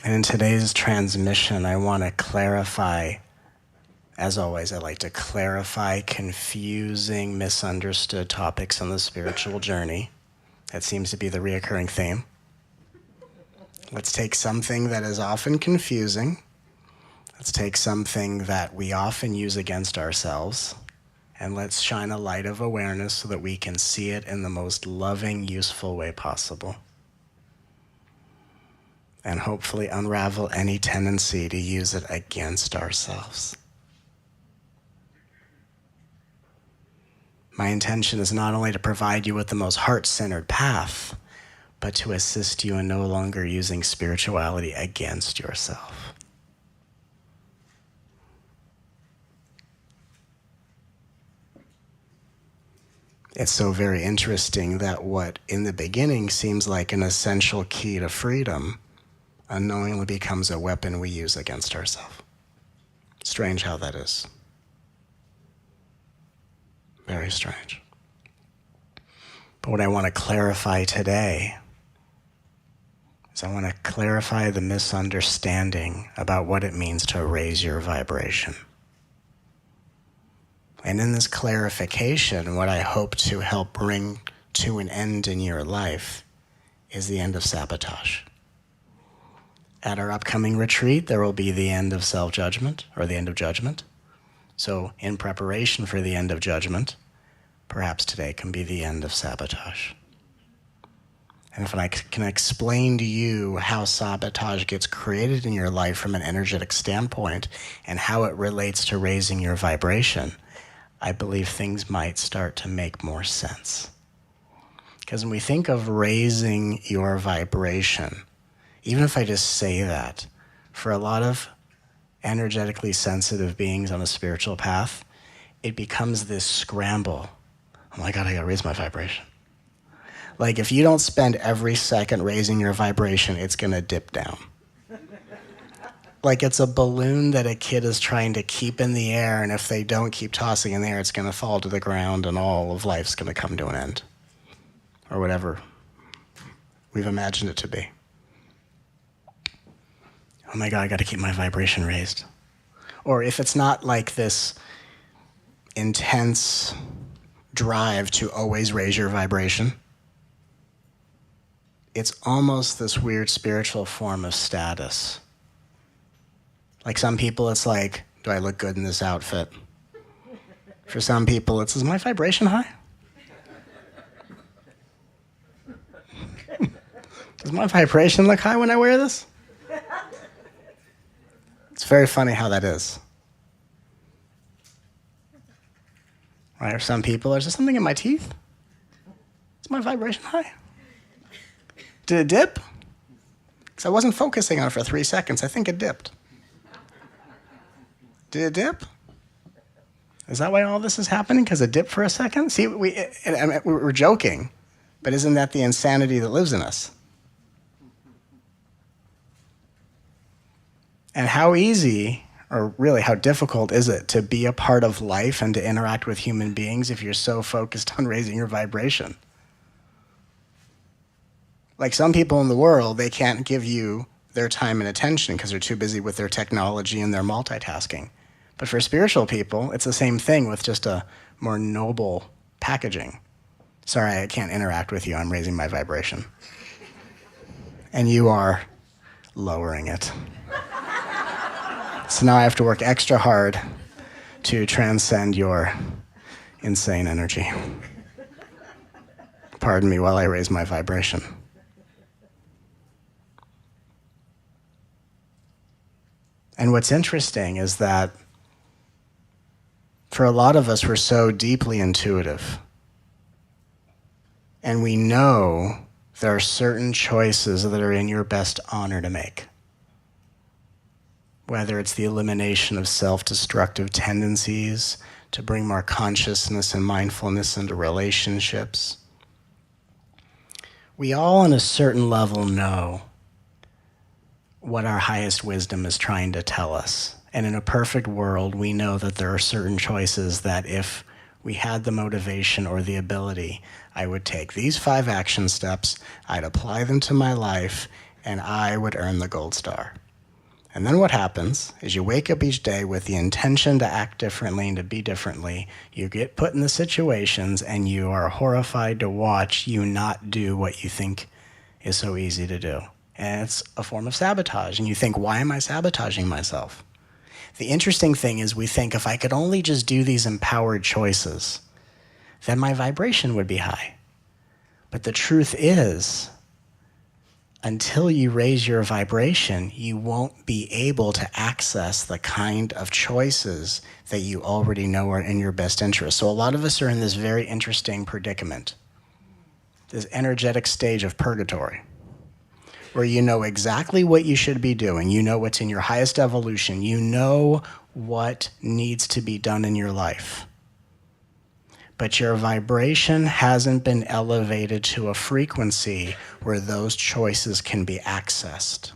And in today's transmission, I want to clarify, as always, I like to clarify confusing, misunderstood topics on the spiritual journey. That seems to be the reoccurring theme. Let's take something that is often confusing. Let's take something that we often use against ourselves, and let's shine a light of awareness so that we can see it in the most loving, useful way possible. And hopefully unravel any tendency to use it against ourselves. My intention is not only to provide you with the most heart-centered path, but to assist you in no longer using spirituality against yourself. It's so very interesting that what in the beginning seems like an essential key to freedom unknowingly becomes a weapon we use against ourselves. Strange how that is. Very strange. But what I want to clarify today is I want to clarify the misunderstanding about what it means to raise your vibration. And in this clarification, what I hope to help bring to an end in your life is the end of sabotage. At our upcoming retreat, there will be the end of self-judgment, or the end of judgment. So in preparation for the end of judgment, perhaps today can be the end of sabotage. And if I can explain to you how sabotage gets created in your life from an energetic standpoint and how it relates to raising your vibration, I believe things might start to make more sense. Because when we think of raising your vibration, even if I just say that, for a lot of energetically sensitive beings on a spiritual path, it becomes this scramble. Oh my God, I gotta raise my vibration. Like if you don't spend every second raising your vibration, it's gonna dip down. Like it's a balloon that a kid is trying to keep in the air, and if they don't keep tossing in the air, it's gonna fall to the ground and all of life's gonna come to an end. Or whatever we've imagined it to be. Oh my God, I gotta keep my vibration raised. Or if it's not like this intense drive to always raise your vibration, it's almost this weird spiritual form of status. Like some people, it's like, do I look good in this outfit? For some people, it's, is my vibration high? Does my vibration look high when I wear this? It's very funny how that is. Right? For some people, is there something in my teeth? Is my vibration high? Did it dip? Because I wasn't focusing on it for 3 seconds. I think it dipped. Did it dip? Is that why all this is happening? Because it dipped for a second? See, we're joking, but isn't that the insanity that lives in us? And how easy, or really how difficult is it to be a part of life and to interact with human beings if you're so focused on raising your vibration? Like some people in the world, they can't give you their time and attention because they're too busy with their technology and their multitasking. But for spiritual people, it's the same thing with just a more noble packaging. Sorry, I can't interact with you. I'm raising my vibration. And you are lowering it. So now I have to work extra hard to transcend your insane energy. Pardon me while I raise my vibration. And what's interesting is that for a lot of us, we're so deeply intuitive. And we know there are certain choices that are in your best honor to make. Whether it's the elimination of self-destructive tendencies to bring more consciousness and mindfulness into relationships. We all on a certain level know what our highest wisdom is trying to tell us. And in a perfect world, we know that there are certain choices that if we had the motivation or the ability, I would take these 5 action steps, I'd apply them to my life, and I would earn the gold star. And then what happens is you wake up each day with the intention to act differently and to be differently. You get put in the situations and you are horrified to watch you not do what you think is so easy to do. And it's a form of sabotage. And you think, why am I sabotaging myself? The interesting thing is we think if I could only just do these empowered choices, then my vibration would be high. But the truth is, until you raise your vibration, you won't be able to access the kind of choices that you already know are in your best interest. So a lot of us are in this very interesting predicament, this energetic stage of purgatory, where you know exactly what you should be doing. You know what's in your highest evolution. You know what needs to be done in your life. But your vibration hasn't been elevated to a frequency where those choices can be accessed.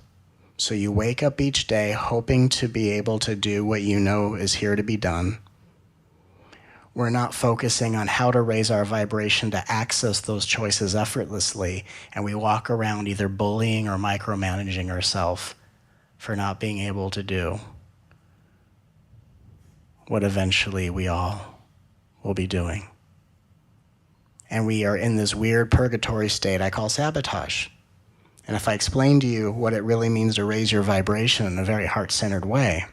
So you wake up each day hoping to be able to do what you know is here to be done. We're not focusing on how to raise our vibration to access those choices effortlessly, and we walk around either bullying or micromanaging ourselves for not being able to do what eventually we all will be doing. And we are in this weird purgatory state I call sabotage. And if I explain to you what it really means to raise your vibration in a very heart-centered way,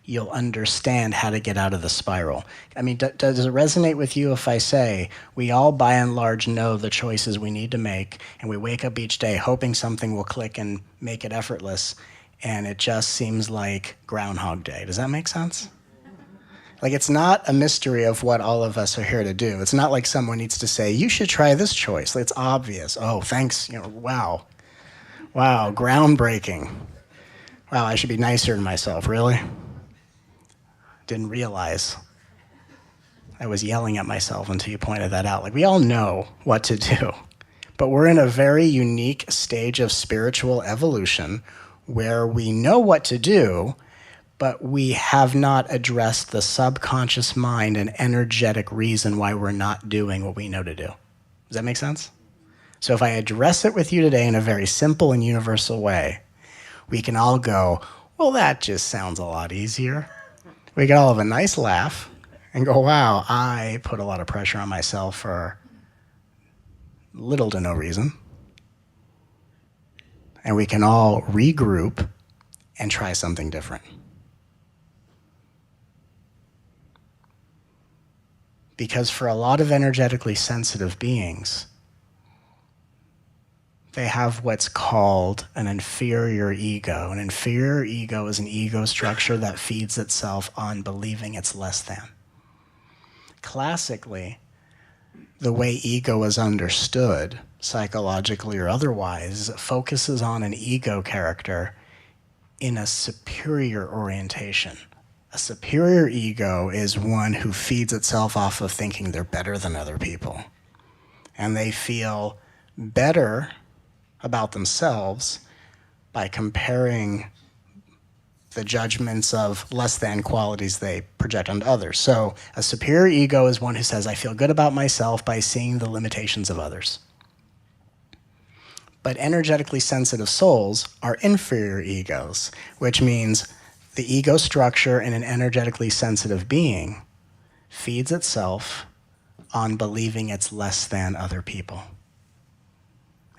you'll understand how to get out of the spiral. I mean, does it resonate with you if I say we all by and large know the choices we need to make, and we wake up each day hoping something will click and make it effortless, and it just seems like Groundhog Day? Does that make sense? Like, it's not a mystery of what all of us are here to do. It's not like someone needs to say, you should try this choice. It's obvious. Oh, thanks. Wow. Wow, groundbreaking. Wow, I should be nicer to myself. Really? Didn't realize I was yelling at myself until you pointed that out. Like, we all know what to do, but we're in a very unique stage of spiritual evolution where we know what to do, but we have not addressed the subconscious mind and energetic reason why we're not doing what we know to do. Does that make sense? So if I address it with you today in a very simple and universal way, we can all go, well, that just sounds a lot easier. We can all have a nice laugh and go, wow, I put a lot of pressure on myself for little to no reason. And we can all regroup and try something different. Because for a lot of energetically sensitive beings, they have what's called an inferior ego. An inferior ego is an ego structure that feeds itself on believing it's less than. Classically, the way ego is understood, psychologically or otherwise, is it focuses on an ego character in a superior orientation. A superior ego is one who feeds itself off of thinking they're better than other people. And they feel better about themselves by comparing the judgments of less than qualities they project onto others. So a superior ego is one who says, I feel good about myself by seeing the limitations of others. But energetically sensitive souls are inferior egos, which means the ego structure in an energetically sensitive being feeds itself on believing it's less than other people.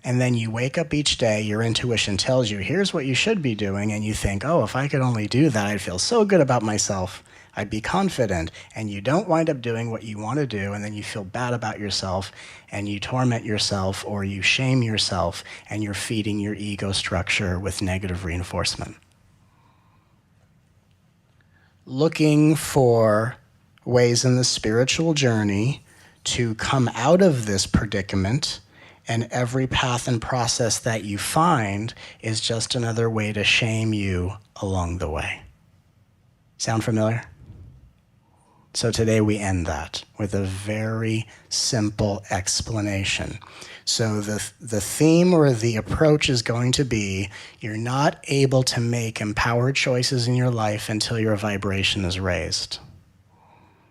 And then you wake up each day, your intuition tells you, here's what you should be doing, and you think, oh, if I could only do that, I'd feel so good about myself, I'd be confident, and you don't wind up doing what you want to do, and then you feel bad about yourself, and you torment yourself, or you shame yourself, and you're feeding your ego structure with negative reinforcement. Looking for ways in the spiritual journey to come out of this predicament, and every path and process that you find is just another way to shame you along the way. Sound familiar? So today we end that with a very simple explanation. So the theme or the approach is going to be, you're not able to make empowered choices in your life until your vibration is raised.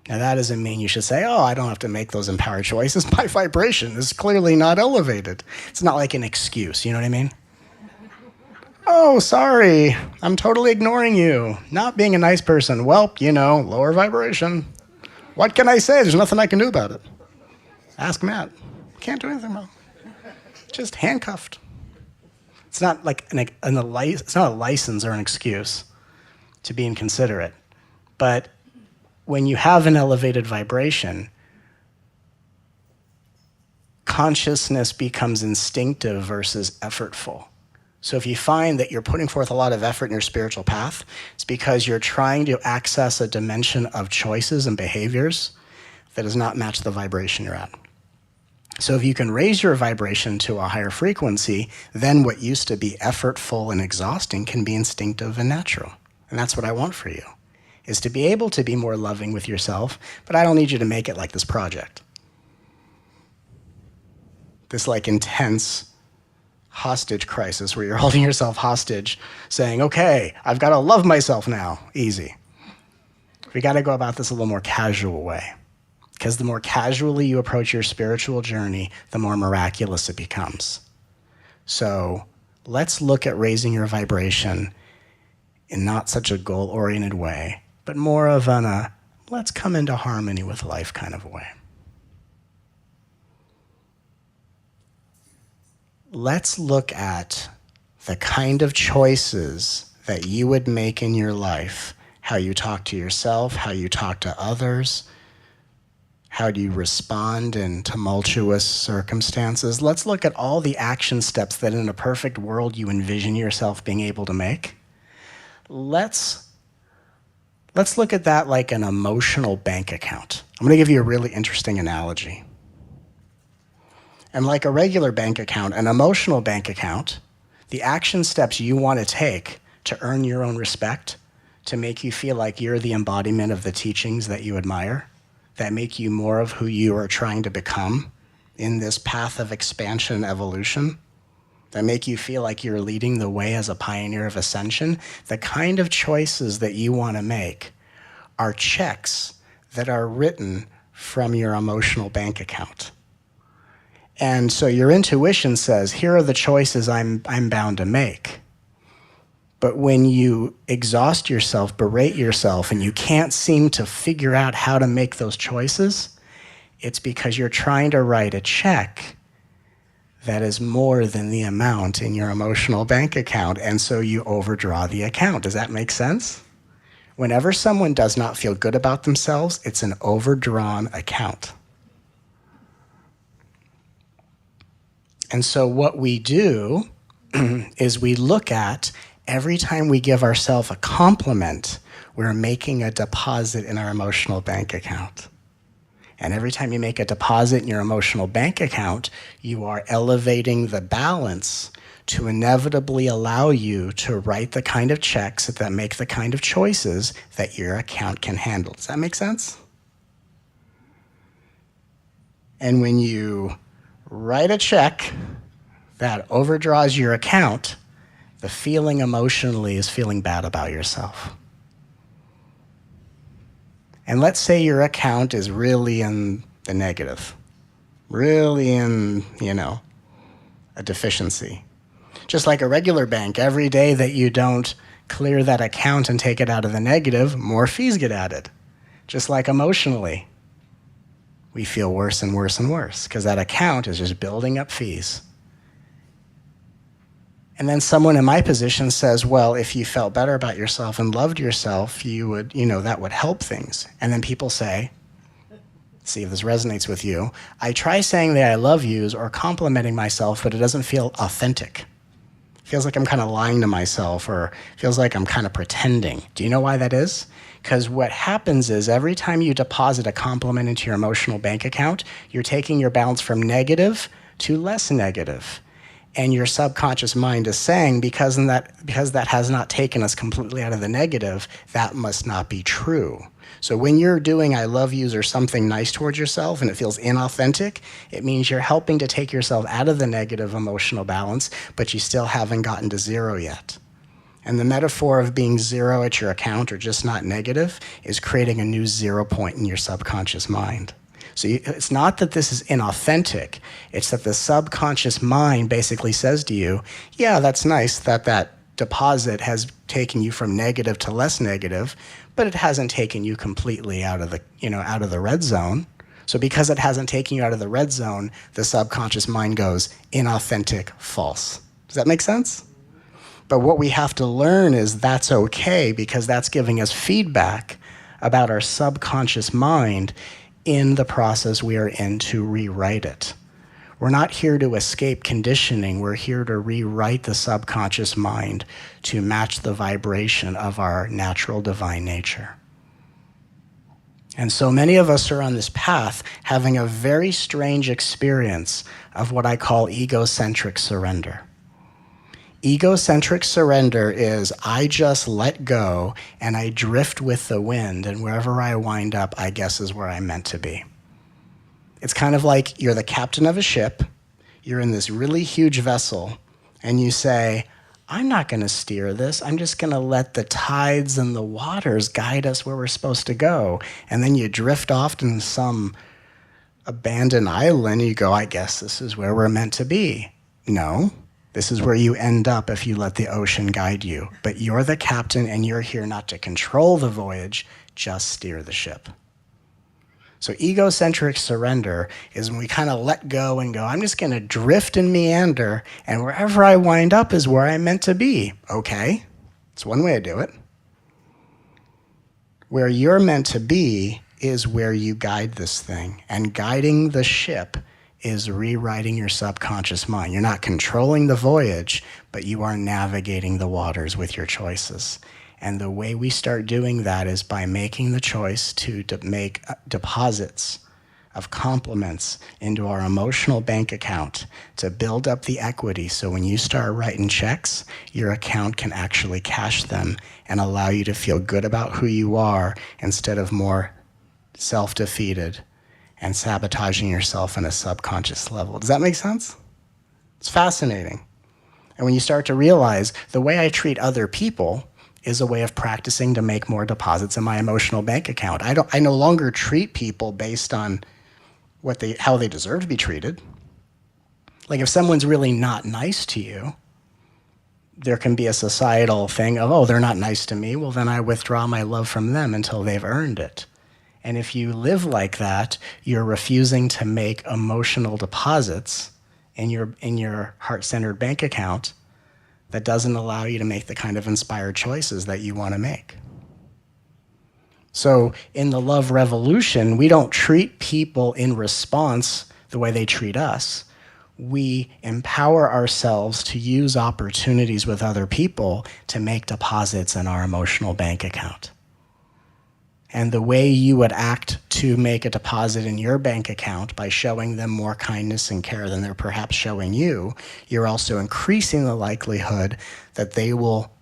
Now that doesn't mean you should say, oh, I don't have to make those empowered choices. My vibration is clearly not elevated. It's not like an excuse, you know what I mean? Oh, sorry, I'm totally ignoring you. Not being a nice person. Well, lower vibration. What can I say? There's nothing I can do about it. Ask Matt. Can't do anything about it. Just handcuffed. It's not like it's not a license or an excuse to be inconsiderate. But when you have an elevated vibration, consciousness becomes instinctive versus effortful. So if you find that you're putting forth a lot of effort in your spiritual path, it's because you're trying to access a dimension of choices and behaviors that does not match the vibration you're at. So if you can raise your vibration to a higher frequency, then what used to be effortful and exhausting can be instinctive and natural. And that's what I want for you, is to be able to be more loving with yourself, but I don't need you to make it like this project. This like intense hostage crisis where you're holding yourself hostage, saying, okay, I've got to love myself now. Easy. We got to go about this a little more casual way. Because the more casually you approach your spiritual journey, the more miraculous it becomes. So let's look at raising your vibration in not such a goal-oriented way, but more of an let's come into harmony with life kind of a way. Let's look at the kind of choices that you would make in your life, how you talk to yourself, how you talk to others. How do you respond in tumultuous circumstances? Let's look at all the action steps that in a perfect world you envision yourself being able to make. Let's look at that like an emotional bank account. I'm going to give you a really interesting analogy. And like a regular bank account, an emotional bank account, the action steps you want to take to earn your own respect, to make you feel like you're the embodiment of the teachings that you admire, that make you more of who you are trying to become in this path of expansion and evolution, that make you feel like you're leading the way as a pioneer of ascension, the kind of choices that you want to make are checks that are written from your emotional bank account. And so your intuition says, here are the choices I'm bound to make. But when you exhaust yourself, berate yourself, and you can't seem to figure out how to make those choices, it's because you're trying to write a check that is more than the amount in your emotional bank account, and so you overdraw the account. Does that make sense? Whenever someone does not feel good about themselves, it's an overdrawn account. And so what we do is we look at every time we give ourselves a compliment, we're making a deposit in our emotional bank account. And every time you make a deposit in your emotional bank account, you are elevating the balance to inevitably allow you to write the kind of checks that make the kind of choices that your account can handle. Does that make sense? And when you write a check that overdraws your account, the feeling emotionally is feeling bad about yourself. And let's say your account is really in the negative, really in, a deficiency. Just like a regular bank, every day that you don't clear that account and take it out of the negative, more fees get added. Just like emotionally, we feel worse and worse and worse because that account is just building up fees. And then someone in my position says, well, if you felt better about yourself and loved yourself, you would, that would help things. And then people say, see if this resonates with you, I try saying that I love yous or complimenting myself, but it doesn't feel authentic. It feels like I'm kind of lying to myself, or feels like I'm kind of pretending. Do you know why that is? Because what happens is every time you deposit a compliment into your emotional bank account, you're taking your balance from negative to less negative. And your subconscious mind is saying, because that has not taken us completely out of the negative, that must not be true. So when you're doing I love yous or something nice towards yourself and it feels inauthentic, it means you're helping to take yourself out of the negative emotional balance, but you still haven't gotten to zero yet. And the metaphor of being zero at your account or just not negative is creating a new 0 point in your subconscious mind. So it's not that this is inauthentic, it's that the subconscious mind basically says to you, yeah, that's nice that deposit has taken you from negative to less negative, but it hasn't taken you completely out of the red zone. So because it hasn't taken you out of the red zone, the subconscious mind goes inauthentic, false. Does that make sense? But what we have to learn is that's okay, because that's giving us feedback about our subconscious mind in the process we are in to rewrite it. We're not here to escape conditioning. We're here to rewrite the subconscious mind to match the vibration of our natural divine nature. And so many of us are on this path having a very strange experience of what I call egocentric surrender. Egocentric surrender is I just let go and I drift with the wind, and wherever I wind up, I guess is where I'm meant to be. It's kind of like you're the captain of a ship, you're in this really huge vessel, and you say, I'm not going to steer this. I'm just going to let the tides and the waters guide us where we're supposed to go. And then you drift off to some abandoned island, and you go, I guess this is where we're meant to be. No, this is where you end up if you let the ocean guide you. But you're the captain, and you're here not to control the voyage, just steer the ship. So egocentric surrender is when we kind of let go and go, I'm just going to drift and meander, and wherever I wind up is where I'm meant to be. Okay, it's one way to do it. Where you're meant to be is where you guide this thing, and guiding the ship is rewriting your subconscious mind. You're not controlling the voyage, but you are navigating the waters with your choices. And the way we start doing that is by making the choice to make deposits of compliments into our emotional bank account to build up the equity, so when you start writing checks, your account can actually cash them and allow you to feel good about who you are instead of more self-defeated and sabotaging yourself on a subconscious level. Does that make sense? It's fascinating. And when you start to realize the way I treat other people is a way of practicing to make more deposits in my emotional bank account. I no longer treat people based on how they deserve to be treated. Like if someone's really not nice to you, there can be a societal thing of, oh, they're not nice to me, well then I withdraw my love from them until they've earned it. And if you live like that, you're refusing to make emotional deposits in your heart-centered bank account that doesn't allow you to make the kind of inspired choices that you want to make. So in the love revolution, we don't treat people in response the way they treat us. We empower ourselves to use opportunities with other people to make deposits in our emotional bank account. And the way you would act to make a deposit in your bank account by showing them more kindness and care than they're perhaps showing you, you're also increasing the likelihood that they will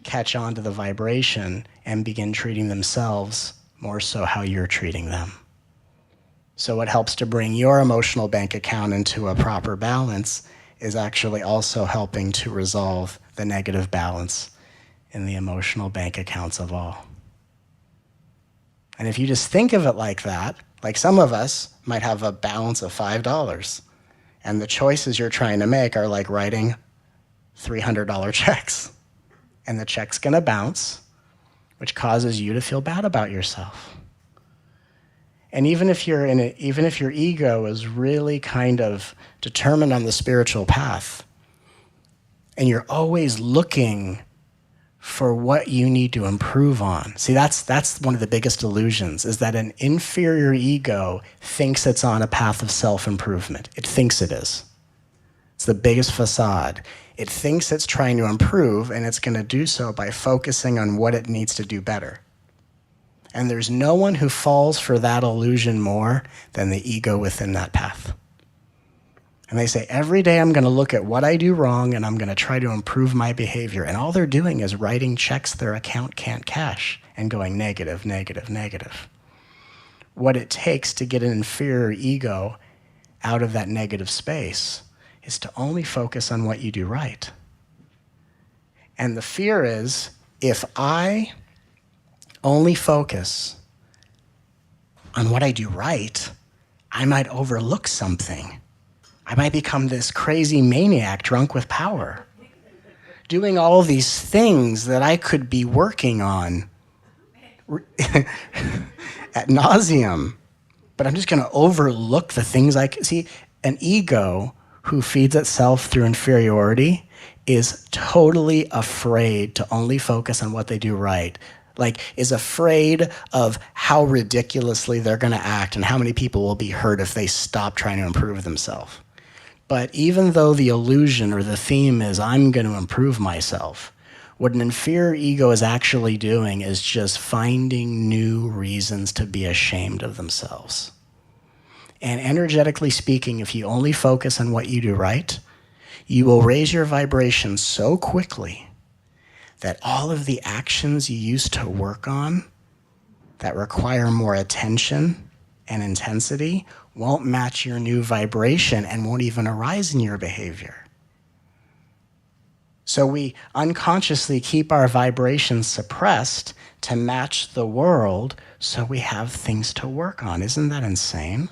catch on to the vibration and begin treating themselves more so how you're treating them. So what helps to bring your emotional bank account into a proper balance is actually also helping to resolve the negative balance in the emotional bank accounts of all. And if you just think of it like that, like some of us might have a balance of $5, and the choices you're trying to make are like writing $300 checks. And the check's gonna bounce, which causes you to feel bad about yourself. And even if your ego is really kind of determined on the spiritual path, and you're always looking for what you need to improve on. See, that's one of the biggest illusions, is that an inferior ego thinks it's on a path of self-improvement. It thinks it is. It's the biggest facade. It thinks it's trying to improve, and it's going to do so by focusing on what it needs to do better. And there's no one who falls for that illusion more than the ego within that path. And they say, every day I'm going to look at what I do wrong and I'm going to try to improve my behavior. And all they're doing is writing checks their account can't cash and going negative, negative, negative. What it takes to get an inferior ego out of that negative space is to only focus on what you do right. And the fear is, if I only focus on what I do right, I might overlook something. I might become this crazy maniac drunk with power. doing all these things that I could be working on ad nauseum, but I'm just going to overlook the things I can see. An ego who feeds itself through inferiority is totally afraid to only focus on what they do right. Like, is afraid of how ridiculously they're going to act and how many people will be hurt if they stop trying to improve themselves. But even though the illusion or the theme is, I'm going to improve myself, what an inferior ego is actually doing is just finding new reasons to be ashamed of themselves. And energetically speaking, if you only focus on what you do right, you will raise your vibration so quickly that all of the actions you used to work on that require more attention and intensity won't match your new vibration and won't even arise in your behavior. So we unconsciously keep our vibrations suppressed to match the world so we have things to work on. Isn't that insane?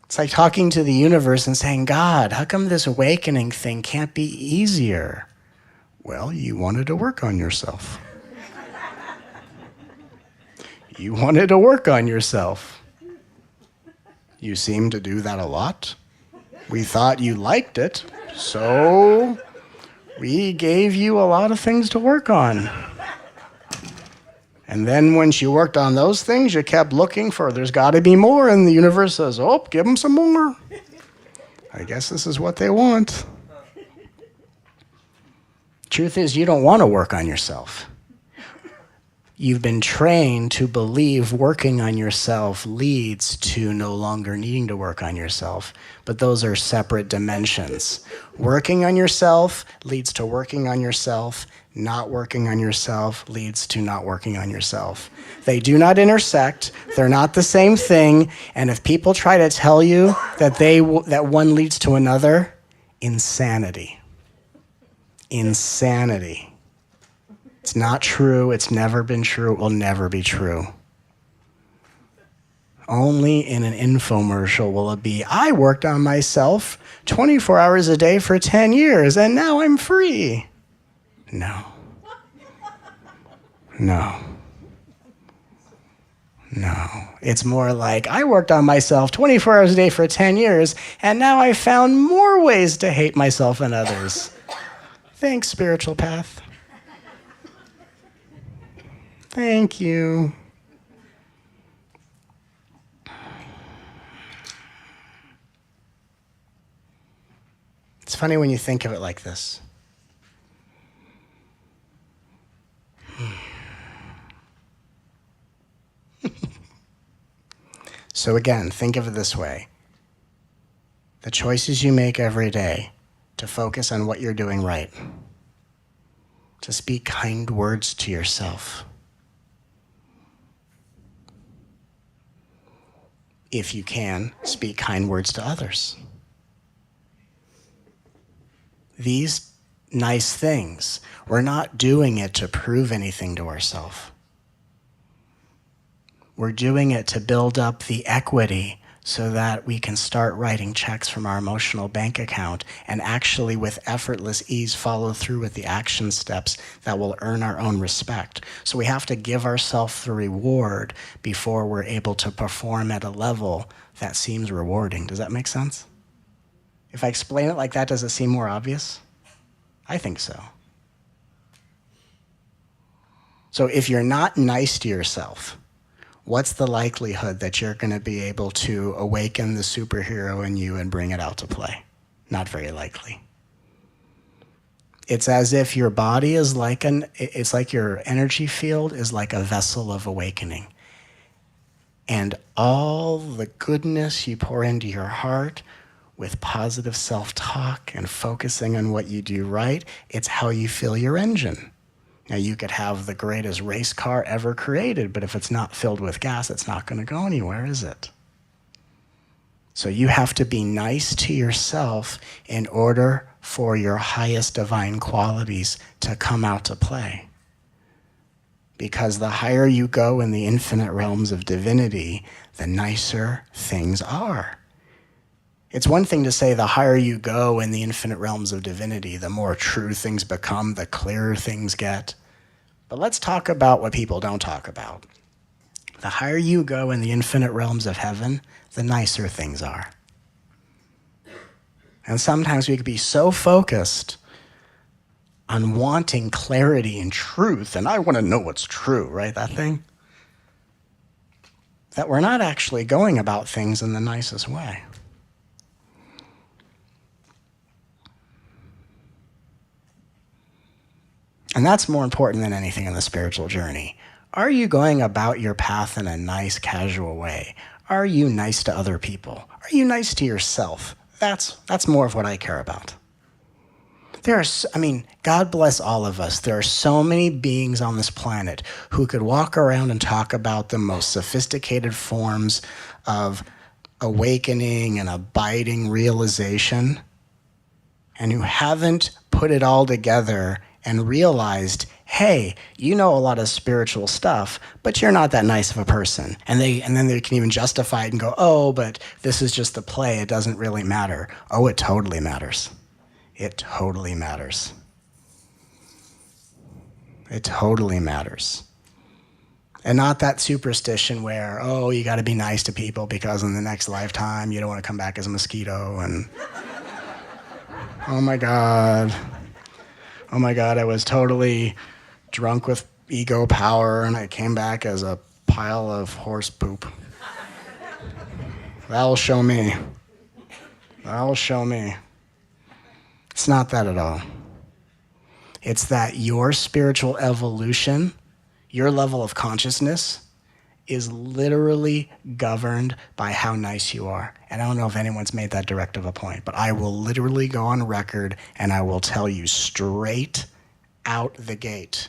It's like talking to the universe and saying, God, how come this awakening thing can't be easier? Well, you wanted to work on yourself. You wanted to work on yourself. You seem to do that a lot. We thought you liked it, so we gave you a lot of things to work on. And then once you worked on those things, you kept looking for, there's got to be more, and the universe says, oh, give them some more. I guess this is what they want. Truth is, you don't want to work on yourself. You've been trained to believe working on yourself leads to no longer needing to work on yourself, but those are separate dimensions. Working on yourself leads to working on yourself. Not working on yourself leads to not working on yourself. They do not intersect. They're not the same thing. And if people try to tell you that that one leads to another, insanity. Insanity. It's not true. It's never been true. It will never be true. Only in an infomercial will it be, I worked on myself 24 hours a day for 10 years, and now I'm free. No. No. No. It's more like, I worked on myself 24 hours a day for 10 years, and now I found more ways to hate myself and others. Thanks, spiritual path. Thank you. It's funny when you think of it like this. So again, think of it this way. The choices you make every day to focus on what you're doing right, to speak kind words to yourself. If you can, speak kind words to others. These nice things, we're not doing it to prove anything to ourselves. We're doing it to build up the equity so that we can start writing checks from our emotional bank account and actually with effortless ease follow through with the action steps that will earn our own respect. So we have to give ourselves the reward before we're able to perform at a level that seems rewarding. Does that make sense? If I explain it like that, does it seem more obvious? I think so. So if you're not nice to yourself, what's the likelihood that you're going to be able to awaken the superhero in you and bring it out to play? Not very likely. It's as if your body is like it's like your energy field is like a vessel of awakening. And all the goodness you pour into your heart with positive self-talk and focusing on what you do right, it's how you fill your engine. Now, you could have the greatest race car ever created, but if it's not filled with gas, it's not going to go anywhere, is it? So you have to be nice to yourself in order for your highest divine qualities to come out to play. Because the higher you go in the infinite realms of divinity, the nicer things are. It's one thing to say the higher you go in the infinite realms of divinity, the more true things become, the clearer things get. But let's talk about what people don't talk about. The higher you go in the infinite realms of heaven, the nicer things are. And sometimes we could be so focused on wanting clarity and truth, and I want to know what's true, right, that thing? That we're not actually going about things in the nicest way. And that's more important than anything in the spiritual journey. Are you going about your path in a nice, casual way? Are you nice to other people? Are you nice to yourself? That's more of what I care about. God bless all of us. There are so many beings on this planet who could walk around and talk about the most sophisticated forms of awakening and abiding realization, and who haven't put it all together and realized, hey, you know a lot of spiritual stuff, but you're not that nice of a person. And then they can even justify it and go, oh, but this is just the play. It doesn't really matter. Oh, it totally matters. It totally matters. It totally matters. And not that superstition where, oh, you got to be nice to people because in the next lifetime you don't want to come back as a mosquito and oh my God, I was totally drunk with ego power and I came back as a pile of horse poop. That'll show me. That'll show me. It's not that at all. It's that your spiritual evolution, your level of consciousness, is literally governed by how nice you are. And I don't know if anyone's made that direct of a point, but I will literally go on record and I will tell you straight out the gate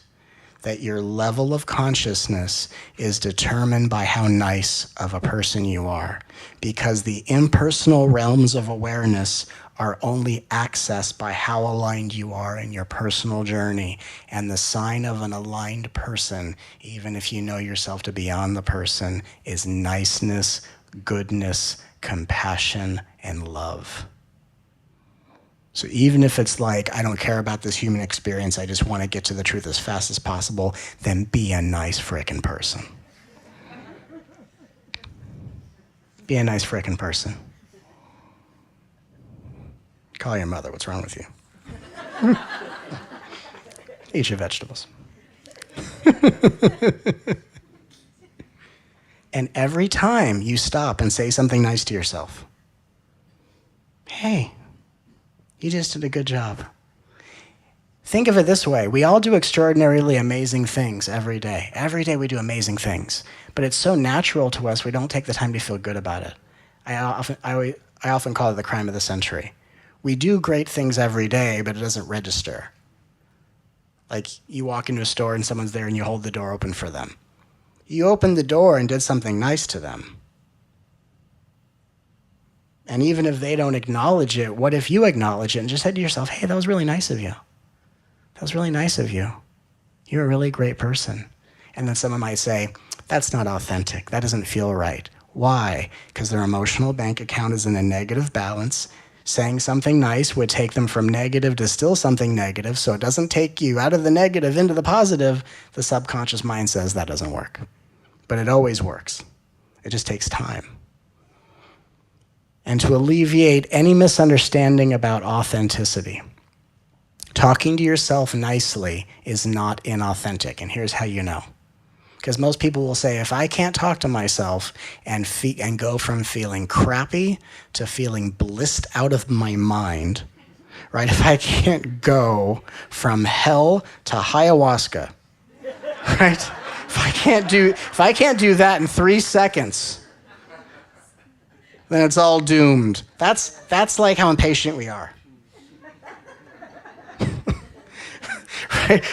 that your level of consciousness is determined by how nice of a person you are, because the impersonal realms of awareness are only accessed by how aligned you are in your personal journey. And the sign of an aligned person, even if you know yourself to be on the person, is niceness, goodness, compassion, and love. So even if it's like, I don't care about this human experience, I just want to get to the truth as fast as possible, then be a nice frickin' person. Be a nice frickin' person. Call your mother, what's wrong with you? Eat your vegetables. And every time you stop and say something nice to yourself, hey, you just did a good job. Think of it this way. We all do extraordinarily amazing things every day. Every day we do amazing things. But it's so natural to us, we don't take the time to feel good about it. I often call it the crime of the century. We do great things every day, but it doesn't register. Like you walk into a store and someone's there and you hold the door open for them. You opened the door and did something nice to them. And even if they don't acknowledge it, what if you acknowledge it and just said to yourself, hey, that was really nice of you. That was really nice of you. You're a really great person. And then someone might say, that's not authentic. That doesn't feel right. Why? Because their emotional bank account is in a negative balance. Saying something nice would take them from negative to still something negative, so it doesn't take you out of the negative into the positive. The subconscious mind says that doesn't work. But it always works. It just takes time. And to alleviate any misunderstanding about authenticity, talking to yourself nicely is not inauthentic, and here's how you know. Because most people will say, if I can't talk to myself and go from feeling crappy to feeling blissed out of my mind, right? If I can't go from hell to ayahuasca, right? If I can't do that in 3 seconds, then it's all doomed. That's like how impatient we are. Right?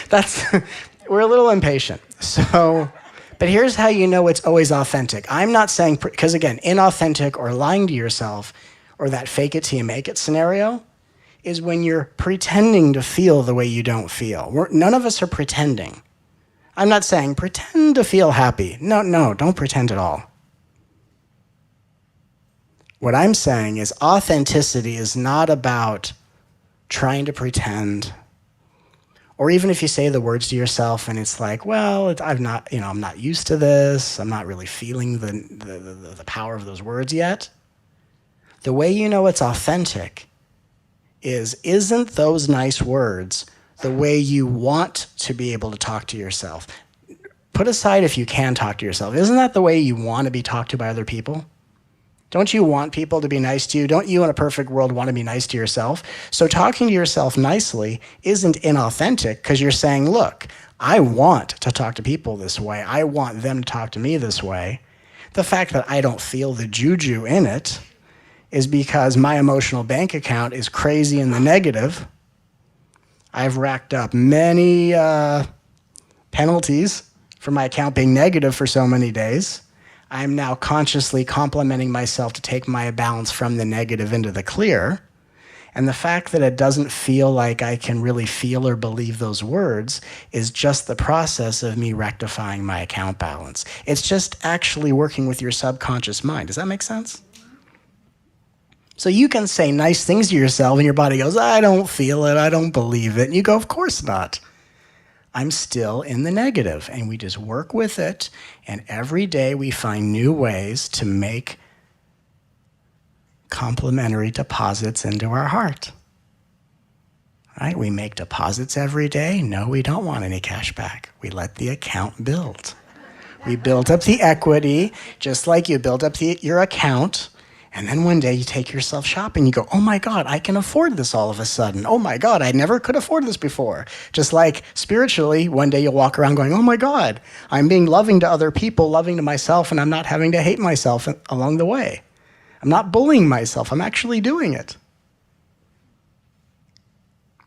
We're a little impatient. So, but here's how you know it's always authentic. I'm not saying, because again, inauthentic or lying to yourself or that fake it till you make it scenario is when you're pretending to feel the way you don't feel. None of us are pretending. I'm not saying pretend to feel happy. No, don't pretend at all. What I'm saying is authenticity is not about trying to pretend, or even if you say the words to yourself and it's like, well, I'm not used to this. I'm not really feeling the power of those words yet. The way you know it's authentic isn't those nice words the way you want to be able to talk to yourself? Put aside if you can talk to yourself. Isn't that the way you want to be talked to by other people? Don't you want people to be nice to you? Don't you in a perfect world want to be nice to yourself? So talking to yourself nicely isn't inauthentic because you're saying, look, I want to talk to people this way. I want them to talk to me this way. The fact that I don't feel the juju in it is because my emotional bank account is crazy in the negative. I've racked up many penalties for my account being negative for so many days. I'm now consciously complimenting myself to take my balance from the negative into the clear. And the fact that it doesn't feel like I can really feel or believe those words is just the process of me rectifying my account balance. It's just actually working with your subconscious mind. Does that make sense? So you can say nice things to yourself and your body goes, I don't feel it, I don't believe it. And you go, of course not. I'm still in the negative, and we just work with it, and every day we find new ways to make complementary deposits into our heart. Right? We make deposits every day. No, we don't want any cash back. We let the account build. We build up the equity, just like you build up your account. And then one day you take yourself shopping, you go, oh my God, I can afford this all of a sudden. Oh my God, I never could afford this before. Just like spiritually, one day you'll walk around going, oh my God, I'm being loving to other people, loving to myself, and I'm not having to hate myself along the way. I'm not bullying myself, I'm actually doing it.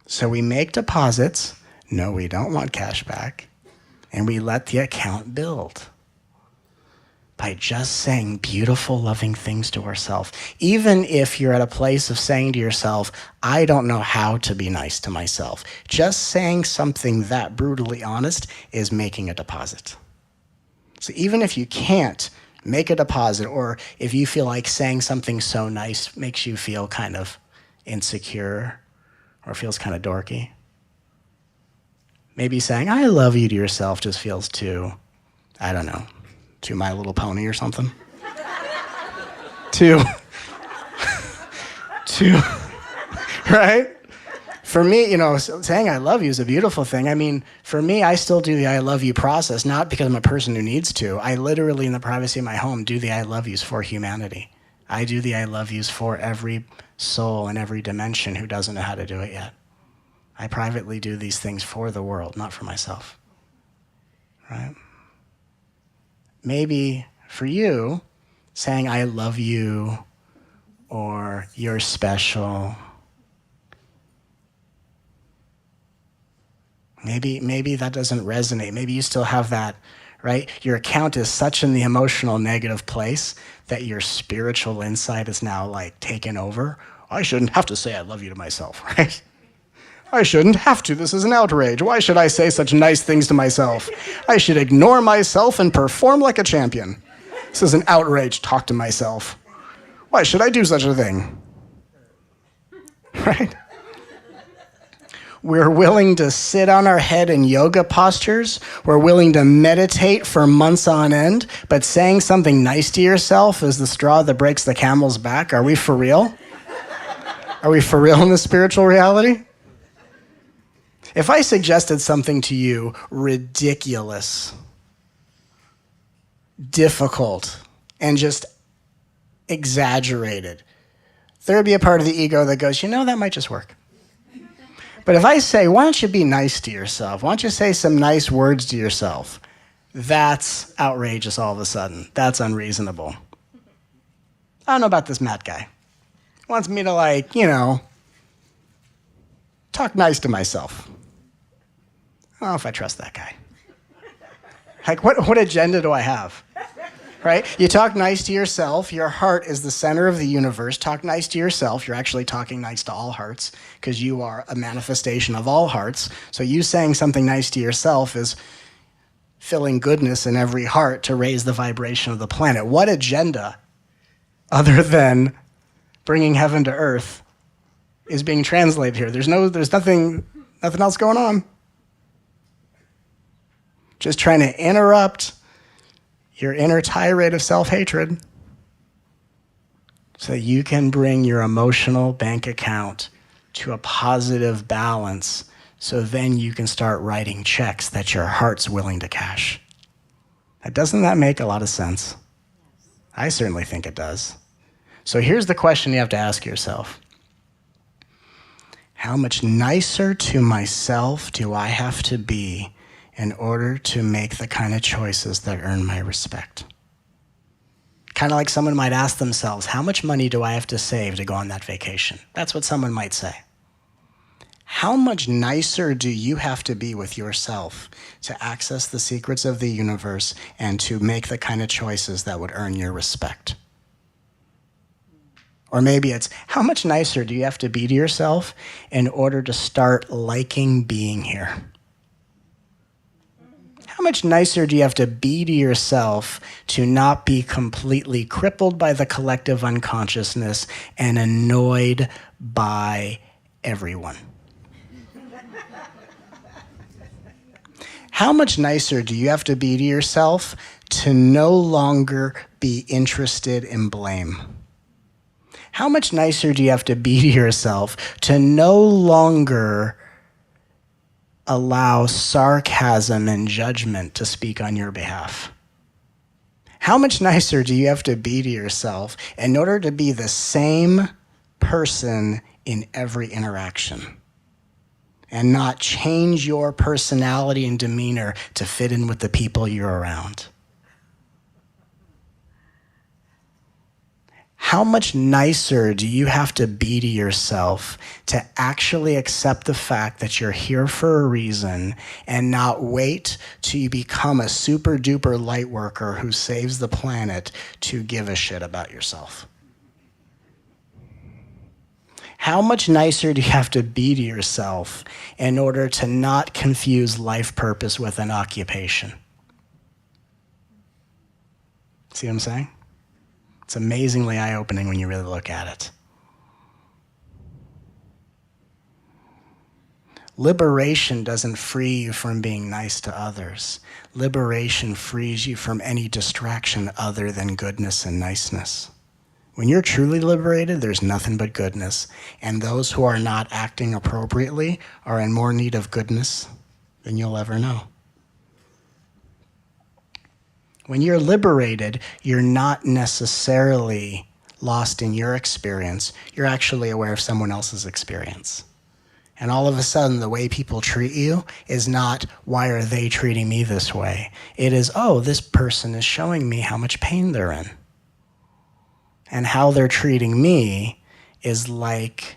So we make deposits. No, we don't want cash back. And we let the account build. By just saying beautiful, loving things to ourselves. Even if you're at a place of saying to yourself, I don't know how to be nice to myself. Just saying something that brutally honest is making a deposit. So even if you can't make a deposit, or if you feel like saying something so nice makes you feel kind of insecure or feels kind of dorky, maybe saying, I love you to yourself just feels too, I don't know, too My Little Pony or something. too, right? For me, saying I love you is a beautiful thing. I mean, for me, I still do the I love you process, not because I'm a person who needs to. I literally, in the privacy of my home, do the I love yous for humanity. I do the I love yous for every soul in every dimension who doesn't know how to do it yet. I privately do these things for the world, not for myself, right? Maybe for you, saying I love you or you're special, maybe that doesn't resonate. Maybe you still have that, right? Your account is such in the emotional negative place that your spiritual insight is now like taken over. I shouldn't have to say I love you to myself, right? I shouldn't have to. This is an outrage. Why should I say such nice things to myself? I should ignore myself and perform like a champion. This is an outrage. Talk to myself. Why should I do such a thing? Right? We're willing to sit on our head in yoga postures. We're willing to meditate for months on end, but saying something nice to yourself is the straw that breaks the camel's back. Are we for real? Are we for real in this spiritual reality? If I suggested something to you ridiculous, difficult, and just exaggerated, there would be a part of the ego that goes, that might just work. But if I say, why don't you be nice to yourself? Why don't you say some nice words to yourself? That's outrageous all of a sudden. That's unreasonable. I don't know about this Matt guy. He wants me to talk nice to myself. I don't know if I trust that guy. What agenda do I have? Right? You talk nice to yourself. Your heart is the center of the universe. Talk nice to yourself. You're actually talking nice to all hearts because you are a manifestation of all hearts. So you saying something nice to yourself is filling goodness in every heart to raise the vibration of the planet. What agenda other than bringing heaven to earth is being translated here. There's nothing else going on. Just trying to interrupt your inner tirade of self-hatred so that you can bring your emotional bank account to a positive balance, so then you can start writing checks that your heart's willing to cash. Doesn't that make a lot of sense? I certainly think it does. So here's the question you have to ask yourself. How much nicer to myself do I have to be in order to make the kind of choices that earn my respect? Kind of like someone might ask themselves, how much money do I have to save to go on that vacation? That's what someone might say. How much nicer do you have to be with yourself to access the secrets of the universe and to make the kind of choices that would earn your respect? Or maybe it's, how much nicer do you have to be to yourself in order to start liking being here? How much nicer do you have to be to yourself to not be completely crippled by the collective unconsciousness and annoyed by everyone? How much nicer do you have to be to yourself to no longer be interested in blame? How much nicer do you have to be to yourself to no longer allow sarcasm and judgment to speak on your behalf? How much nicer do you have to be to yourself in order to be the same person in every interaction and not change your personality and demeanor to fit in with the people you're around? How much nicer do you have to be to yourself to actually accept the fact that you're here for a reason and not wait till you become a super duper light worker who saves the planet to give a shit about yourself? How much nicer do you have to be to yourself in order to not confuse life purpose with an occupation? See what I'm saying? It's amazingly eye-opening when you really look at it. Liberation doesn't free you from being nice to others. Liberation frees you from any distraction other than goodness and niceness. When you're truly liberated, there's nothing but goodness. And those who are not acting appropriately are in more need of goodness than you'll ever know. When you're liberated, you're not necessarily lost in your experience. You're actually aware of someone else's experience. And all of a sudden, the way people treat you is not, why are they treating me this way? It is, oh, this person is showing me how much pain they're in. And how they're treating me is like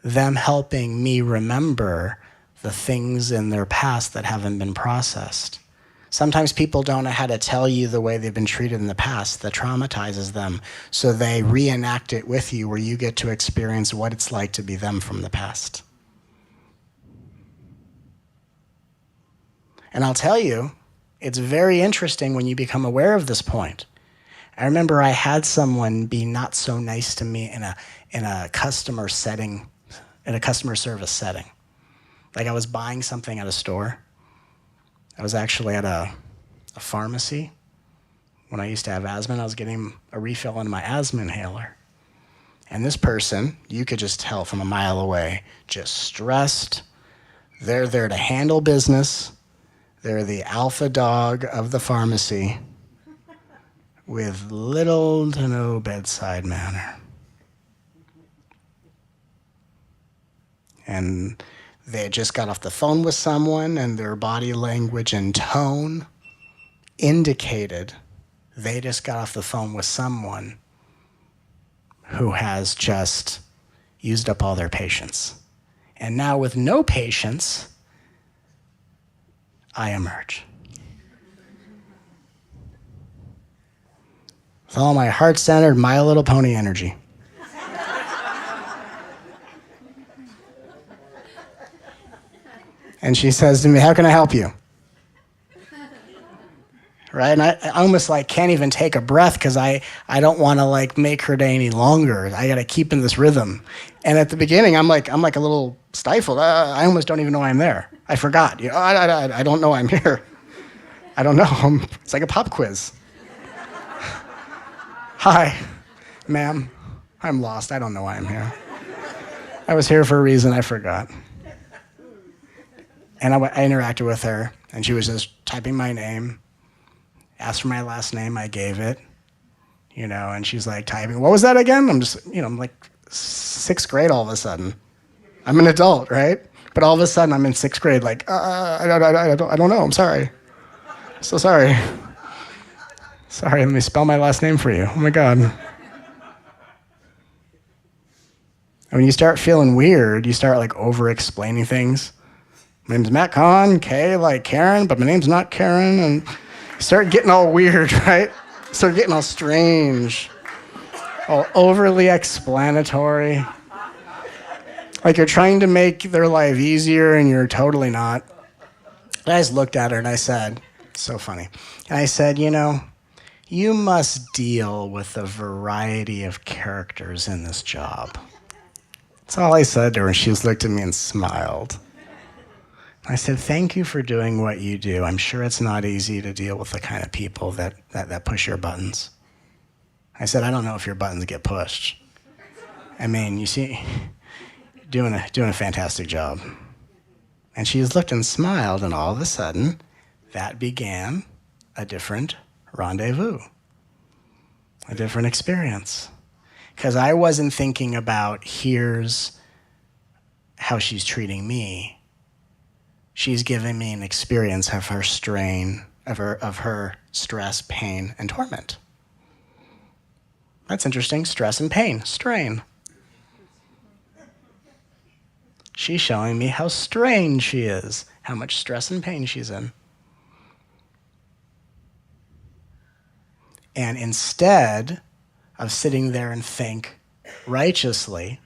them helping me remember the things in their past that haven't been processed. Sometimes people don't know how to tell you the way they've been treated in the past that traumatizes them, so they reenact it with you where you get to experience what it's like to be them from the past. And I'll tell you, it's very interesting when you become aware of this point. I remember I had someone be not so nice to me in a customer setting, in a customer service setting. Like I was buying something at a store. I was actually at a pharmacy. When I used to have asthma, and I was getting a refill on my asthma inhaler. And this person, you could just tell from a mile away, just stressed. They're there to handle business. They're the alpha dog of the pharmacy with little to no bedside manner. And they had just got off the phone with someone, and their body language and tone indicated they just got off the phone with someone who has just used up all their patience. And now with no patience, I emerge. With all my heart-centered My Little Pony energy. And she says to me, how can I help you? right? And I almost like can't even take a breath because I don't want to like make her day any longer. I got to keep in this rhythm. And at the beginning, I'm like a little stifled. I almost don't even know I'm there. I forgot. You know, I don't know I'm here. I don't know. It's like a pop quiz. Hi, ma'am. I'm lost. I don't know why I'm here. I was here for a reason. I forgot. And I interacted with her, and she was just typing my name. Asked for my last name. I gave it. You know, and she's like typing. What was that again? I'm just, you know, I'm like 6th grade all of a sudden. I'm an adult, right? But all of a sudden I'm in 6th grade. Like, I don't know. I'm sorry. So sorry. Sorry. Let me spell my last name for you. Oh my God. And when you start feeling weird, you start like over-explaining things. My name's Matt Kahn, K like Karen, but my name's not Karen. And you start getting all weird, right? Start getting all strange, all overly explanatory. Like you're trying to make their life easier and you're totally not. And I just looked at her and I said, so funny. And I said, you know, you must deal with a variety of characters in this job. That's all I said to her, and she just looked at me and smiled. I said, thank you for doing what you do. I'm sure it's not easy to deal with the kind of people that push your buttons. I said, I don't know if your buttons get pushed. I mean, you see, doing a fantastic job. And she just looked and smiled, and all of a sudden, that began a different rendezvous, a different experience. Because I wasn't thinking about, here's how she's treating me. She's giving me an experience of her strain, of her stress, pain, and torment. That's interesting. Stress and pain, strain. She's showing me how strained she is, how much stress and pain she's in. And instead of sitting there and think righteously,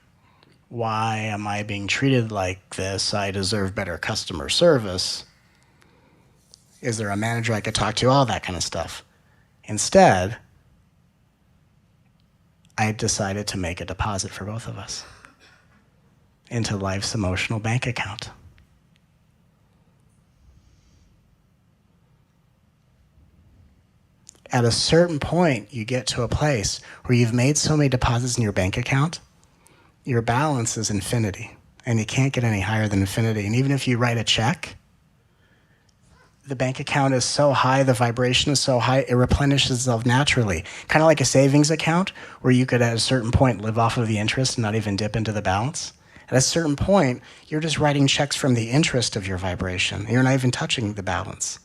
why am I being treated like this? I deserve better customer service. Is there a manager I could talk to? All that kind of stuff. Instead, I decided to make a deposit for both of us into life's emotional bank account. At a certain point, you get to a place where you've made so many deposits in your bank account, your balance is infinity, and you can't get any higher than infinity. And even if you write a check, the bank account is so high, the vibration is so high, it replenishes itself naturally. Kind of like a savings account where you could at a certain point live off of the interest and not even dip into the balance. At a certain point, you're just writing checks from the interest of your vibration. You're not even touching the balance.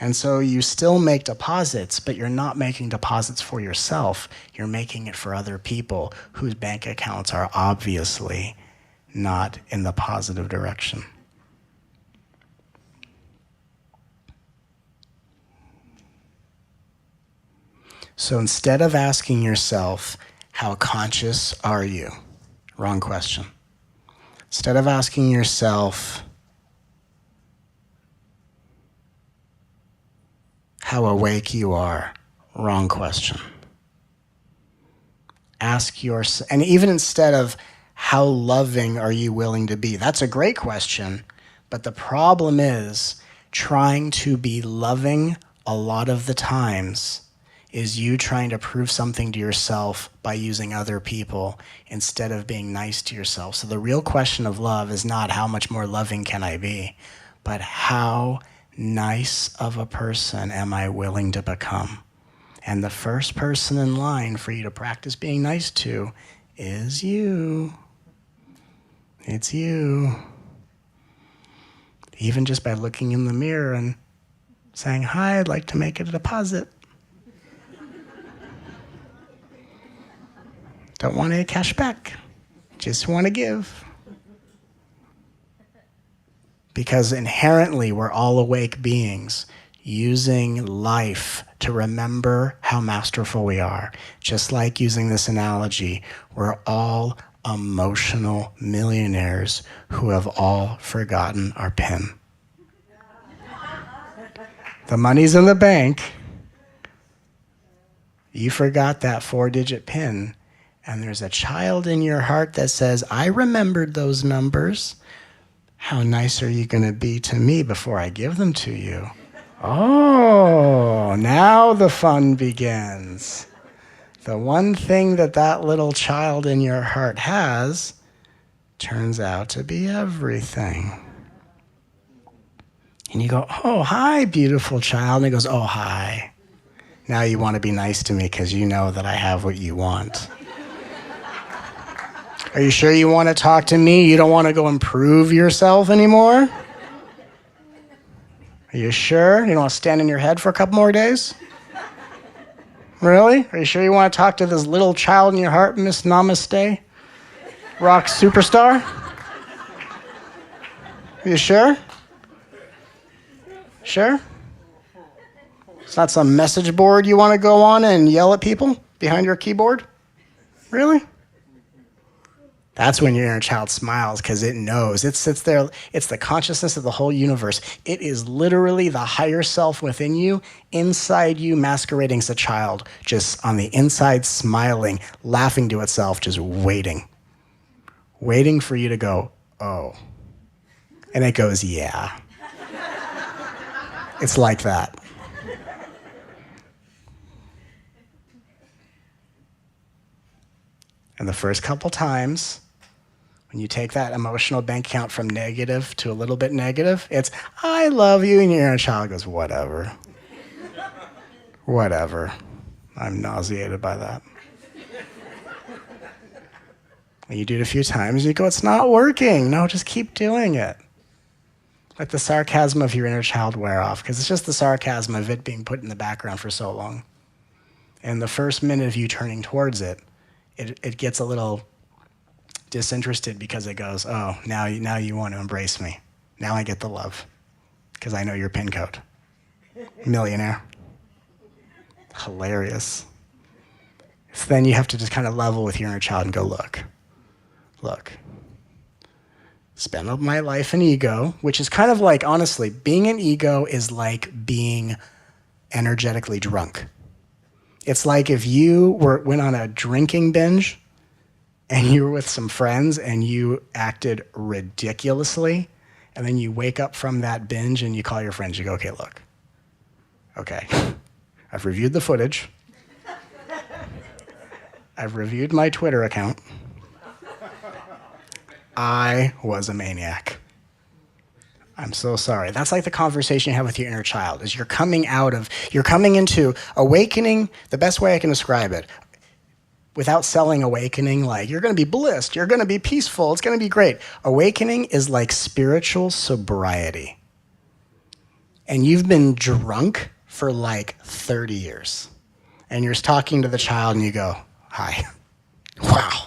And so you still make deposits, but you're not making deposits for yourself. You're making it for other people whose bank accounts are obviously not in the positive direction. So instead of asking yourself, how conscious are you? Wrong question. Instead of asking yourself, how awake you are? Wrong question. Ask yourself, and even instead of how loving are you willing to be? That's a great question, but the problem is trying to be loving a lot of the times is you trying to prove something to yourself by using other people instead of being nice to yourself. So the real question of love is not how much more loving can I be, but how nice of a person am I willing to become? And the first person in line for you to practice being nice to is you. It's you. Even just by looking in the mirror and saying, hi, I'd like to make a deposit. Don't want any cash back. Just want to give. Because inherently, we're all awake beings using life to remember how masterful we are. Just like using this analogy, we're all emotional millionaires who have all forgotten our PIN. The money's in the bank. You forgot that 4-digit PIN, and there's a child in your heart that says, I remembered those numbers. How nice are you going to be to me before I give them to you? Oh, now the fun begins. The one thing that that little child in your heart has turns out to be everything. And you go, oh, hi, beautiful child. And he goes, oh, hi. Now you want to be nice to me because you know that I have what you want. Are you sure you want to talk to me? You don't want to go improve yourself anymore? Are you sure? You don't want to stand in your head for a couple more days? Really? Are you sure you want to talk to this little child in your heart, Miss Namaste? Rock superstar? Are you sure? Sure? It's not some message board you want to go on and yell at people behind your keyboard? Really? That's when your inner child smiles because it knows. It sits there. It's the consciousness of the whole universe. It is literally the higher self within you, inside you, masquerading as a child, just on the inside smiling, laughing to itself, just waiting for you to go, oh. And it goes, yeah. It's like that. And the first couple times, when you take that emotional bank account from negative to a little bit negative, it's, I love you, and your inner child goes, whatever. Whatever. I'm nauseated by that. And you do it a few times, you go, it's not working. No, just keep doing it. Let the sarcasm of your inner child wear off, because it's just the sarcasm of it being put in the background for so long. And the first minute of you turning towards it, it gets a little disinterested because it goes, oh, now you want to embrace me. Now I get the love because I know your PIN code. Millionaire. Hilarious. So then you have to just kind of level with your inner child and go, look. Spend up my life in ego, which is kind of like, honestly, being an ego is like being energetically drunk. It's like if you went on a drinking binge and you were with some friends and you acted ridiculously, and then you wake up from that binge and you call your friends, you go, okay, look. Okay, I've reviewed the footage. I've reviewed my Twitter account. I was a maniac. I'm so sorry. That's like the conversation you have with your inner child, is you're coming into awakening, the best way I can describe it, without selling awakening, like you're going to be blissed, you're going to be peaceful, it's going to be great. Awakening is like spiritual sobriety. And you've been drunk for like 30 years. And you're talking to the child and you go, hi, wow,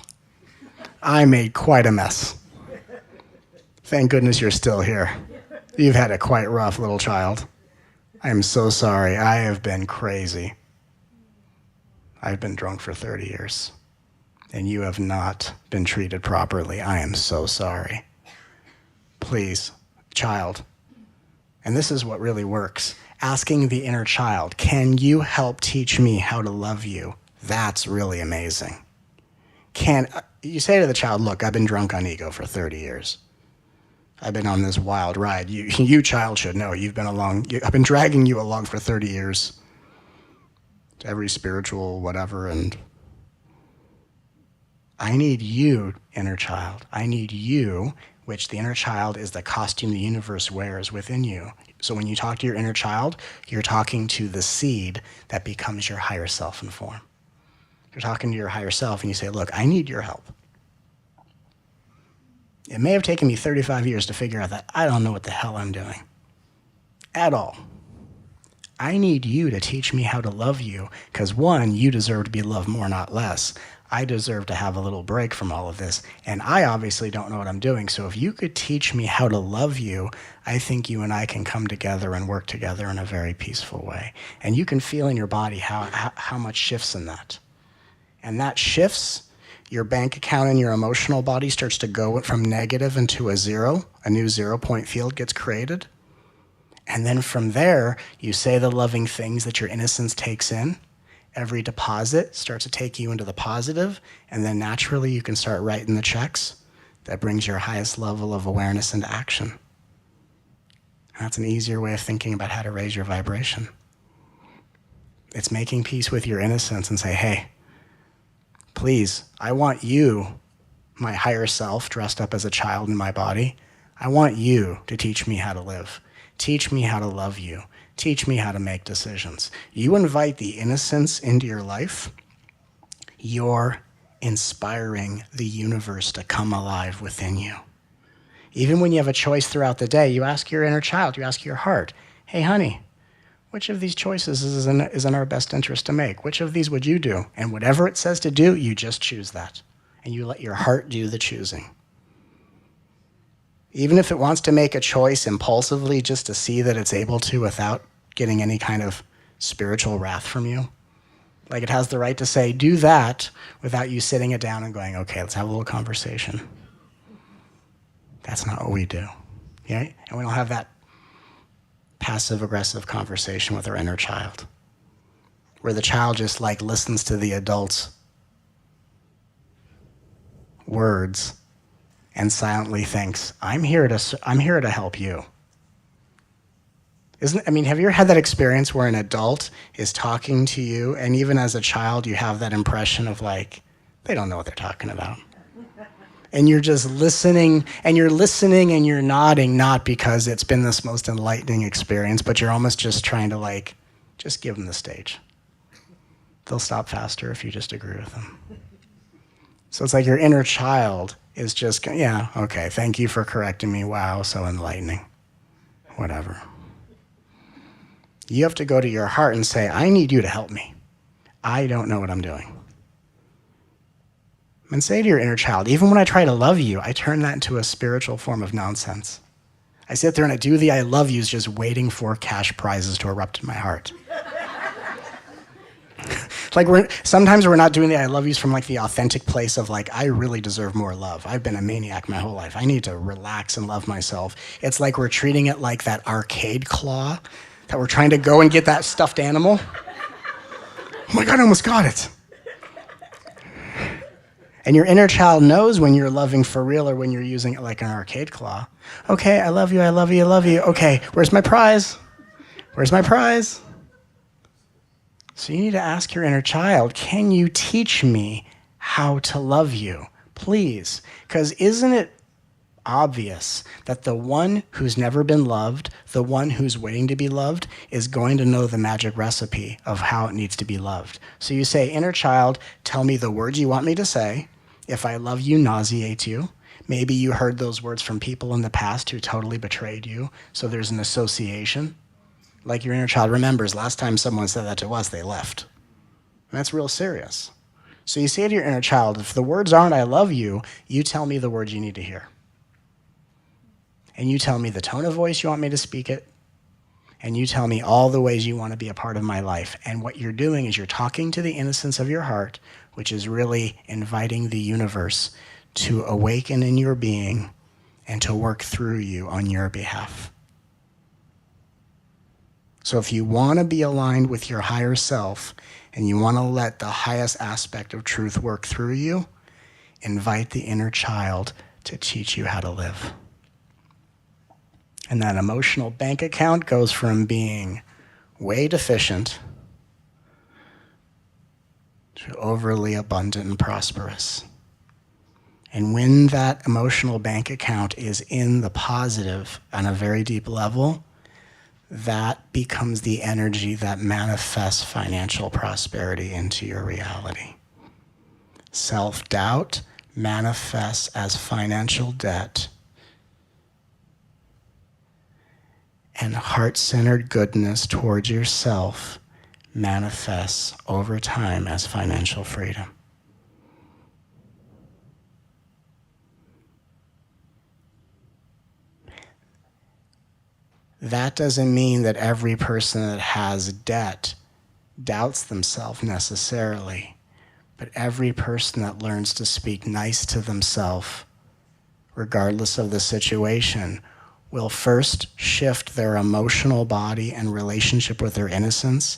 I made quite a mess. Thank goodness you're still here. You've had a quite rough little child. I'm so sorry. I have been crazy. I've been drunk for 30 years, and you have not been treated properly. I am so sorry. Please, child, and this is what really works, asking the inner child, can you help teach me how to love you? That's really amazing. You say to the child, look, I've been drunk on ego for 30 years. I've been on this wild ride. You child should know. I've been dragging you along for 30 years. To every spiritual whatever, and I need you, inner child. I need you, which the inner child is the costume the universe wears within you. So when you talk to your inner child, you're talking to the seed that becomes your higher self in form. You're talking to your higher self and you say, look, I need your help. It may have taken me 35 years to figure out that I don't know what the hell I'm doing at all. I need you to teach me how to love you because, one, you deserve to be loved more, not less. I deserve to have a little break from all of this, and I obviously don't know what I'm doing, so if you could teach me how to love you, I think you and I can come together and work together in a very peaceful way. And you can feel in your body how much shifts in that. And that shifts, your bank account and your emotional body starts to go from negative into a zero, a new 0 point field gets created. And then from there, you say the loving things that your innocence takes in. Every deposit starts to take you into the positive, and then naturally you can start writing the checks that brings your highest level of awareness into action. That's an easier way of thinking about how to raise your vibration. It's making peace with your innocence and say, hey, please, I want you, my higher self, dressed up as a child in my body, I want you to teach me how to live. Teach me how to love you. Teach me how to make decisions. You invite the innocence into your life, you're inspiring the universe to come alive within you. Even when you have a choice throughout the day, you ask your inner child, you ask your heart, hey, honey, which of these choices is in our best interest to make? Which of these would you do? And whatever it says to do, you just choose that. And you let your heart do the choosing. Even if it wants to make a choice impulsively just to see that it's able to without getting any kind of spiritual wrath from you. Like it has the right to say, do that without you sitting it down and going, okay, let's have a little conversation. That's not what we do. Yeah? And we don't have that passive-aggressive conversation with our inner child, where the child just like listens to the adult's words and silently thinks, I'm here to help you. Have you ever had that experience where an adult is talking to you, and even as a child, you have that impression of like, they don't know what they're talking about. And you're just listening, and you're nodding, not because it's been this most enlightening experience, but you're almost just trying to like, just give them the stage. They'll stop faster if you just agree with them. So it's like your inner child is just, yeah, okay, thank you for correcting me. Wow, so enlightening. Whatever. You have to go to your heart and say, I need you to help me. I don't know what I'm doing. And say to your inner child, even when I try to love you, I turn that into a spiritual form of nonsense. I sit there and I do the I love yous just waiting for cash prizes to erupt in my heart. Sometimes we're not doing the I love yous from like the authentic place of like, I really deserve more love. I've been a maniac my whole life. I need to relax and love myself. It's like we're treating it like that arcade claw that we're trying to go and get that stuffed animal. Oh my God, I almost got it. And your inner child knows when you're loving for real or when you're using it like an arcade claw. Okay, I love you, I love you, I love you. Okay, where's my prize? Where's my prize? So you need to ask your inner child, can you teach me how to love you? Please. Because isn't it obvious that the one who's never been loved, the one who's waiting to be loved, is going to know the magic recipe of how it needs to be loved. So you say, inner child, tell me the words you want me to say. If I love you, nauseate you. Maybe you heard those words from people in the past who totally betrayed you, so there's an association. Like your inner child remembers last time someone said that to us, they left. And that's real serious. So you say to your inner child, if the words aren't I love you, you tell me the words you need to hear. And you tell me the tone of voice you want me to speak it. And you tell me all the ways you want to be a part of my life. And what you're doing is you're talking to the innocence of your heart, which is really inviting the universe to awaken in your being and to work through you on your behalf. So if you want to be aligned with your higher self and you want to let the highest aspect of truth work through you, invite the inner child to teach you how to live. And that emotional bank account goes from being way deficient to overly abundant and prosperous. And when that emotional bank account is in the positive on a very deep level, that becomes the energy that manifests financial prosperity into your reality. Self-doubt manifests as financial debt, and heart-centered goodness towards yourself manifests over time as financial freedom. That doesn't mean that every person that has debt doubts themselves necessarily, but every person that learns to speak nice to themselves, regardless of the situation, will first shift their emotional body and relationship with their innocence,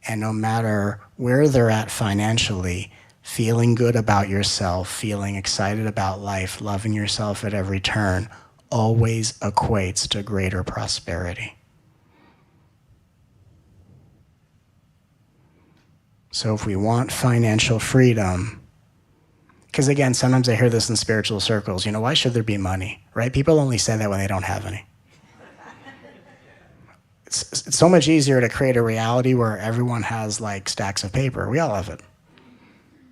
and no matter where they're at financially, feeling good about yourself, feeling excited about life, loving yourself at every turn, always equates to greater prosperity. So if we want financial freedom, because again, sometimes I hear this in spiritual circles, why should there be money, right? People only say that when they don't have any. It's so much easier to create a reality where everyone has like stacks of paper. We all have it.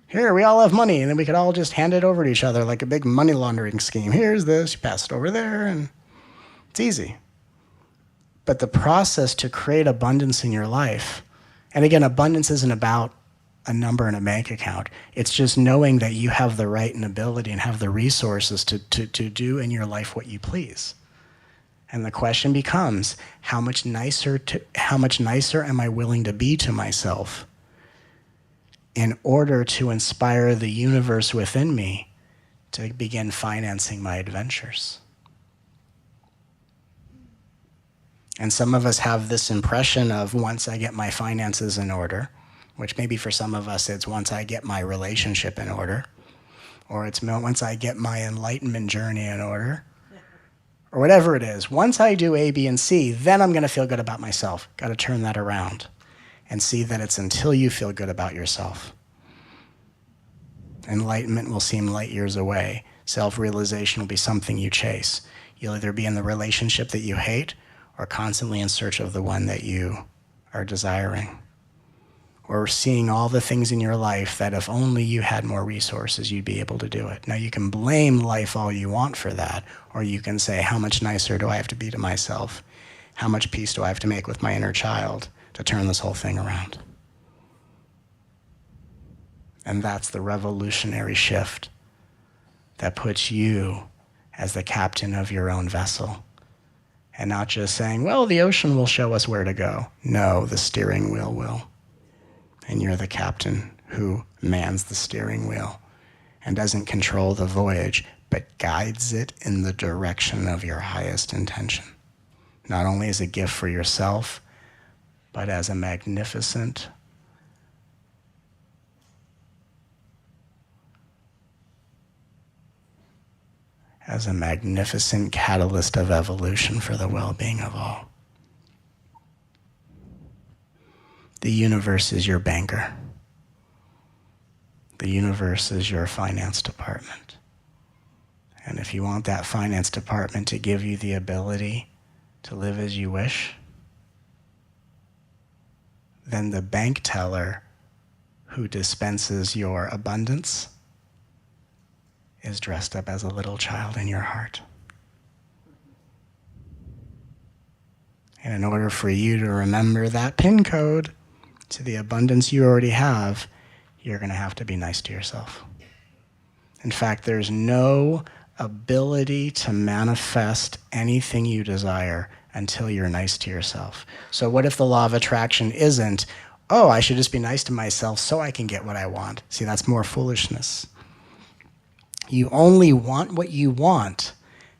Here, we all have money, and then we could all just hand it over to each other like a big money laundering scheme. Here's this, you pass it over there, and it's easy. But the process to create abundance in your life, and again, abundance isn't about a number in a bank account. It's just knowing that you have the right and ability and have the resources to do in your life what you please. And the question becomes, how much nicer am I willing to be to myself in order to inspire the universe within me to begin financing my adventures? And some of us have this impression of once I get my finances in order, which maybe for some of us it's once I get my relationship in order, or it's once I get my enlightenment journey in order, or whatever it is. Once I do A, B, and C, then I'm going to feel good about myself. Got to turn that around and see that it's until you feel good about yourself. Enlightenment will seem light years away. Self-realization will be something you chase. You'll either be in the relationship that you hate or constantly in search of the one that you are desiring. Or seeing all the things in your life that if only you had more resources, you'd be able to do it. Now you can blame life all you want for that, or you can say, how much nicer do I have to be to myself? How much peace do I have to make with my inner child to turn this whole thing around? And that's the revolutionary shift that puts you as the captain of your own vessel. And not just saying, well, the ocean will show us where to go. No, the steering wheel will. And you're the captain who mans the steering wheel and doesn't control the voyage, but guides it in the direction of your highest intention. Not only as a gift for yourself, but as a magnificent catalyst of evolution for the well-being of all. The universe is your banker. The universe is your finance department. And if you want that finance department to give you the ability to live as you wish, then the bank teller who dispenses your abundance is dressed up as a little child in your heart. And in order for you to remember that PIN code to the abundance you already have, you're going to have to be nice to yourself. In fact, there's no ability to manifest anything you desire until you're nice to yourself. So what if the law of attraction isn't, oh, I should just be nice to myself so I can get what I want? See, that's more foolishness. You only want what you want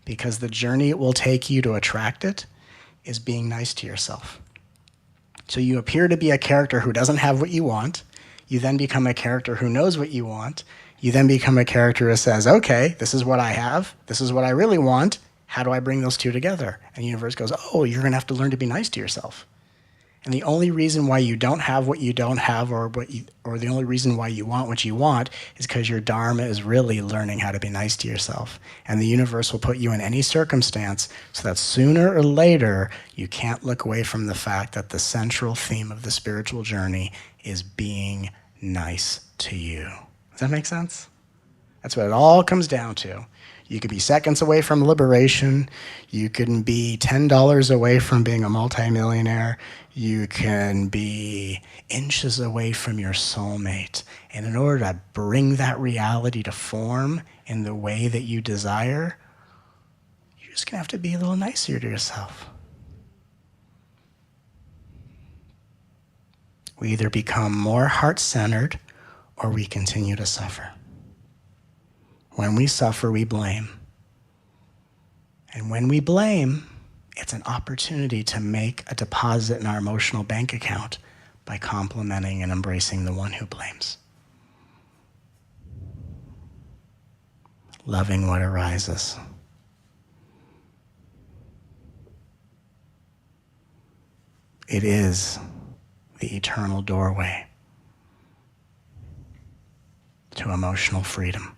because the journey it will take you to attract it is being nice to yourself. So you appear to be a character who doesn't have what you want. You then become a character who knows what you want. You then become a character who says, okay, this is what I have. This is what I really want. How do I bring those two together? And the universe goes, oh, you're going to have to learn to be nice to yourself. And the only reason why you don't have what you don't have, or the only reason why you want what you want, is because your dharma is really learning how to be nice to yourself. And the universe will put you in any circumstance so that sooner or later you can't look away from the fact that the central theme of the spiritual journey is being nice to you. Does that make sense? That's what it all comes down to. You could be seconds away from liberation. You can be $10 away from being a multimillionaire. You can be inches away from your soulmate. And in order to bring that reality to form in the way that you desire, you're just going to have to be a little nicer to yourself. We either become more heart-centered or we continue to suffer. When we suffer, we blame. And when we blame, It's an opportunity to make a deposit in our emotional bank account by complimenting and embracing the one who blames. Loving what arises. It is the eternal doorway to emotional freedom.